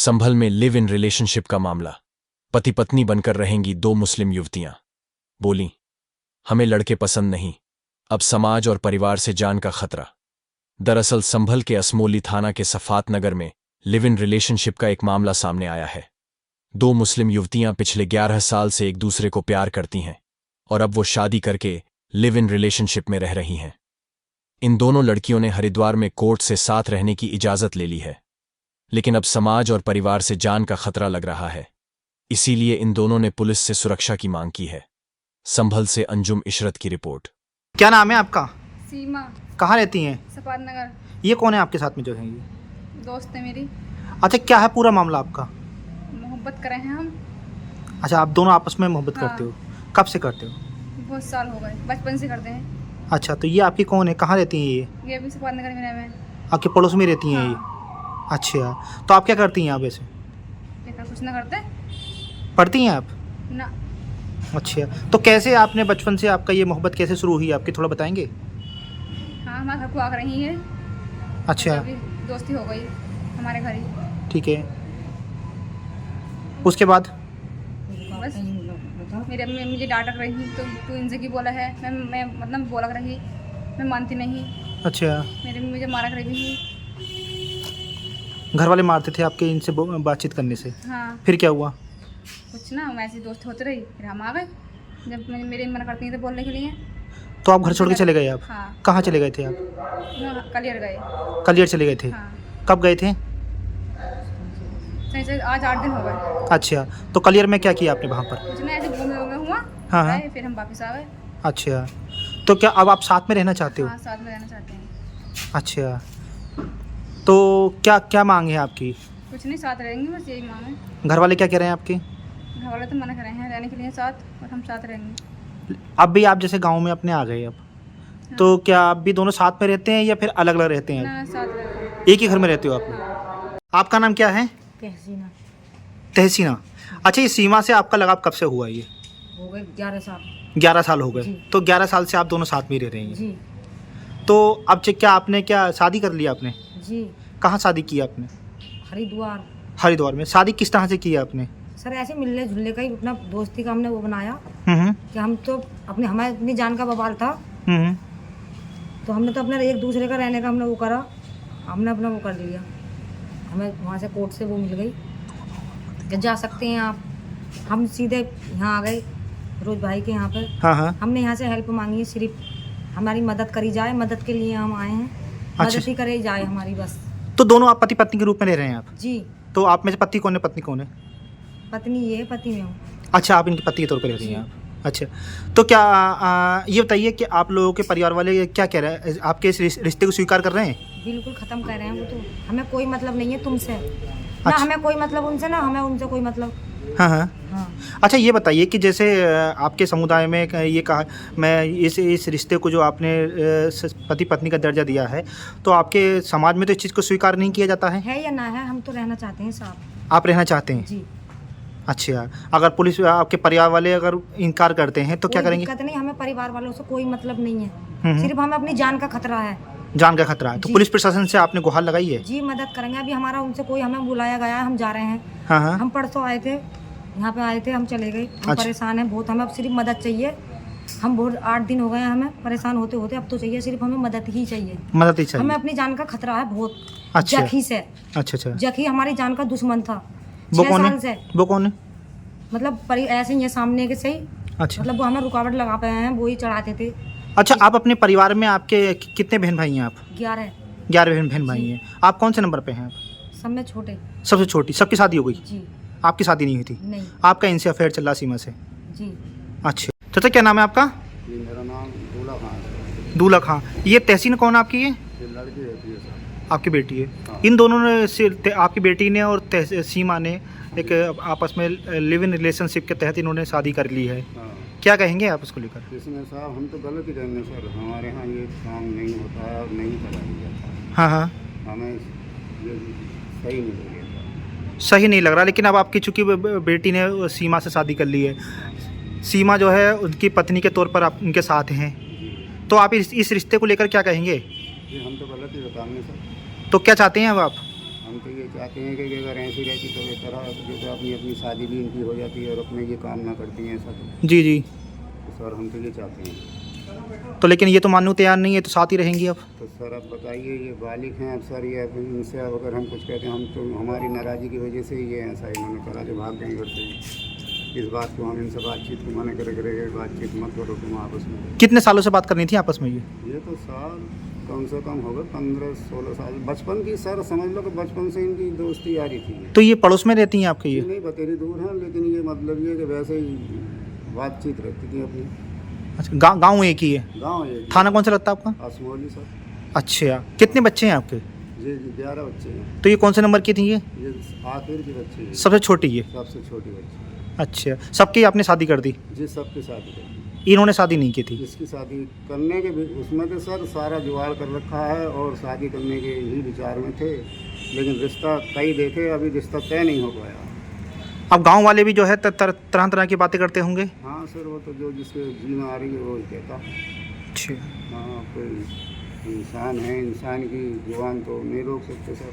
संभल में live in relationship का मामला। पति पत्नी बनकर रहेंगी दो मुस्लिम युवतियां। बोली, हमें लड़के पसंद नहीं, अब समाज और परिवार से जान का खतरा। दरअसल संभल के असमोली थाना के सफात नगर में लिव इन रिलेशनशिप का एक मामला सामने आया है। दो मुस्लिम युवतियां पिछले 11 साल से एक दूसरे को प्यार करती हैं और अब वो शादी करके लिव इन रिलेशनशिप में रह रही हैं। इन दोनों लड़कियों ने हरिद्वार में कोर्ट से साथ रहने की इजाजत ले ली है, लेकिन अब समाज और परिवार से जान का खतरा लग रहा है। इसीलिए इन दोनों ने पुलिस से सुरक्षा की मांग की है। संभल से अंजुम इशरत की रिपोर्ट। क्या नाम है आपका? सीमा। कहाँ रहती हैं? सफात नगर। ये कौन है आपके साथ में जो है ये? दोस्त है मेरी। अच्छा, क्या है पूरा मामला आपका? मोहब्बत करे हैं हम। अच्छा, आप दोनों आपस में मोहब्बत हाँ। करते हो? कब से करते हो? बहुत साल हो गए, बचपन से करते हैं। अच्छा, तो ये आपकी कौन है? कहाँ रहती हैं ये? ये भी सफात नगर में रहे हैं। आपके पड़ोस में रहती हैं ये? हाँ। अच्छा, तो आप क्या करती हैं आप वैसे? देखा कुछ ना करते पढ़ती हैं आप? ना। अच्छा, तो कैसे आपने बचपन से आपका ये मोहब्बत कैसे शुरू हुई आपकी, थोड़ा बताएंगे? हाँ, हमारे घर को आ रही है। अच्छा, अभी दोस्ती हो गई हमारे घर ही। ठीक है। उसके बाद? बस मेरे अम्मी मुझे डांट रही, तो तू इनसे की बोला है। मैं मतलब बोला रही, मैं मानती नहीं। अच्छा, मेरे अम्मी मुझे मारा रही। घर वाले मारते थे आपके इनसे बातचीत करने से? हाँ। फिर क्या हुआ? कुछ ना, हम ऐसे दोस्त होते रही, फिर हम आ गए जब मेरे मना करती हैं तो बोलने के लिए। तो आप घर छोड़ के चले गए आप? हाँ। कहाँ चले गए थे आप? कलियर गए। कलियर चले गए थे? हाँ। कब गए थे? सही से आज 8 दिन हो गए। अच्छा, तो कलियर में क्या किया आपने वहाँ पर? कुछ ना, ऐसे घूमे घूमे हुआ। हाँ, हाँ। गए, फिर हम वापस आ गए। अच्छा, तो क्या अब आप साथ में रहना चाहते हो? हाँ, साथ में रहना चाहते हैं। अच्छा, तो क्या क्या मांग है आपकी? कुछ नहीं, साथ रहेंगे, बस यही मांग है। घर वाले क्या कह रहे हैं आपके? घर वाले तो मना कर रहे हैं रहने के लिए साथ, और हम साथ रहेंगे। अब भी आप जैसे गांव में अपने आ गए अब, तो क्या आप भी दोनों साथ में रहते हैं या फिर अलग अलग रहते हैं? ना, साथ रहते हैं। एक ही घर में रहते हो आप लोग? आपका नाम क्या है? तहसीना। तहसीना। अच्छा, ये सीमा से आपका लगाव कब से हुआ? ये हो गए 11 साल। 11 साल हो गए। जी। तो 11 साल से आप दोनों साथ में ही रह रहे हैं? जी तो अब क्या आपने क्या शादी कर लिया आपने? जी। कहाँ शादी की आपने? हरिद्वार। हरिद्वार में। शादी किस तरह से की आपने? सर ऐसे मिलने जुलने का ही अपना दोस्ती का हमने वो बनाया हम्म, कि हम तो हमारे अपनी जान का बवाल था, हम्म। तो हमने तो अपना एक दूसरे का रहने का हमने वो करा, हमने अपना वो कर लिया। हमें वहाँ से कोर्ट से वो मिल गई कि जा सकते हैं आप। हम सीधे यहाँ आ गए रोज भाई के यहाँ पर। हाँ, हाँ। हमने यहाँ से हेल्प मांगी है, सिर्फ हमारी मदद करी जाए, मदद के लिए हम आए हैं। अच्छा। मदद ही करे जाए हमारी बस। तो दोनों आप पति पत्नी के रूप में रह रहे हैं आप? जी। तो आप में से पति कौन है, पत्नी कौन है? पत्नी ये है, पति में हूँ। अच्छा, आप इनकी पति के तौर पर रह रही हैं आप। अच्छा, तो क्या ये बताइए कि आप लोगों के परिवार वाले क्या कह रहे हैं? आपके इस रिश्ते को स्वीकार कर रहे हैं? बिल्कुल ख़त्म कर रहे हैं वो तो। हमें कोई मतलब नहीं है तुमसे, ना अच्छा। हमें कोई मतलब उनसे, ना हमें उनसे कोई मतलब। हाँ, हाँ। हाँ। अच्छा, ये बताइए कि जैसे आपके समुदाय में ये कहा, मैं इस रिश्ते को जो आपने पति पत्नी का दर्जा दिया है, तो आपके समाज में तो इस चीज़ को स्वीकार नहीं किया जाता है? या ना है, हम तो रहना चाहते हैं साथ। आप रहना चाहते हैं? जी। अच्छा, अगर पुलिस आपके परिवार वाले अगर इनकार करते हैं तो क्या कोई करेंगे? दिक्कत नहीं, हमें परिवार वालों से कोई मतलब नहीं है। हम्म। सिर्फ हमें अपनी जान का खतरा है। जान का खतरा है, तो जी। पुलिस प्रशासन से आपने गुहार लगाई है? जी, मदद करेंगे। अभी हमारा उनसे कोई, हमें बुलाया गया है, हम जा रहे हैं। हाँ, हाँ। हम परसों आए थे, यहाँ पे आए थे, हम चले गए। हम अच्छा। परेशान हैं बहुत, हमें अब सिर्फ मदद चाहिए। हम बहुत 8 दिन हो गए हैं हमें परेशान होते होते, अब तो चाहिए, सिर्फ हमें मदद ही चाहिए। मदद ही चाहिए? हमें अपनी जान का खतरा है बहुत। अच्छा। जखी से। अच्छा, अच्छा। जखी हमारी जान का दुश्मन था वो 6 कौन साल है? से। वो कौन है? मतलब ऐसे ही है सामने के सही। अच्छा। मतलब वो हमें रुकावट लगा पाए हैं, वो ही चढ़ाते थे। अच्छा, आप अपने परिवार में आपके कितने बहन भाई हैं आप? 11। 11 बहन भाई हैं। आप कौन से नंबर पे हैं आप? सब में छोटे। सबसे छोटी? सबकी शादी हो गई? जी। आपकी शादी नहीं हुई थी? नहीं। आपका इनसे अफेयर चल रहा सीमा से? जी। अच्छा। चाचा, क्या नाम है आपका? मेरा नाम दूल्हा खान है। दूल्हा खां। ये तहसीन कौन है आपकी? ये ये लड़की रहती है सर। आपकी बेटी है? हाँ। इन दोनों ने आपकी बेटी ने और सीमा ने एक आपस में लिव इन रिलेशनशिप के तहत इन्होंने शादी कर ली है। हाँ। क्या कहेंगे आप इसको लेकर? इसमें साहब हम तो गलत ही कहेंगे सर, हमारे यहाँ ये काम नहीं होता है और नहीं कराया जाता है। हाँ, हाँ। हमें ये सही नहीं लगेगा। सही नहीं लग रहा, लेकिन अब आपकी चूंकि बेटी ने सीमा से शादी कर ली है, सीमा जो है उनकी पत्नी के तौर पर आप उनके साथ हैं, तो आप इस रिश्ते को लेकर क्या कहेंगे? ये हम तो गलत ही बताएंगे सर। तो क्या चाहते हैं अब आप? हम तो ये चाहते हैं कि अगर ऐसी रहती तो बेहतर है, जैसे अपनी अपनी शादी भी इनकी हो जाती है और अपने ये काम ना करती हैं ऐसा तो जी जी। सर हम तो ये चाहते हैं। तो लेकिन ये तो मानने को तैयार नहीं है, तो साथ ही रहेंगी अब। तो सर अब बताइए, ये बालिग हैं अब सर, ये अब इनसे अब अगर हम कुछ कहते हैं, हम तो हमारी नाराज़गी की वजह से ही ये ऐसा इन्होंने करा के भाग गए घर से। इस बात को हम इनसे बातचीत को मना करे बातचीत मत करो तुम आपस में। कितने सालों से बात करनी थी आपस में ये? ये तो साल कम से कम होगा 15-16 साल, बचपन की सर समझ लो कि बचपन से इनकी दोस्ती यारी थी। तो ये पड़ोस में रहती हैं आपके ये ये? नहीं बतेरी दूर हैं, लेकिन ये मतलब ये कि वैसे ही बातचीत रहती थी अपनी। अच्छा, गाँव एक ही है? गाँव ये थाना कौन सा लगता है आपका? असमोली सर। अच्छा, कितने बच्चे हैं आपके? जी 11 बच्चे हैं। तो ये कौन से नंबर की थी ये? ये आखिर की बच्ची है, सबसे छोटी ये? सबसे छोटी बच्ची। अच्छा, सबकी आपने शादी कर दी? जी सबकी शादी कर दी। इन्होंने शादी नहीं की थी? इसकी शादी करने के उसमें तो सर सारा जुगाड़ कर रखा है और शादी करने के ही विचार में थे, लेकिन रिश्ता कई देखे, अभी रिश्ता तय नहीं हो पाया। अब गांव वाले भी जो है तरह तरह की बातें करते होंगे? हाँ सर, वो तो जो जिसके जी में आ रही है वो ही कहता। अच्छा। हाँ, कोई इंसान है, इंसान की जुबान तो नहीं रोक सकते सर।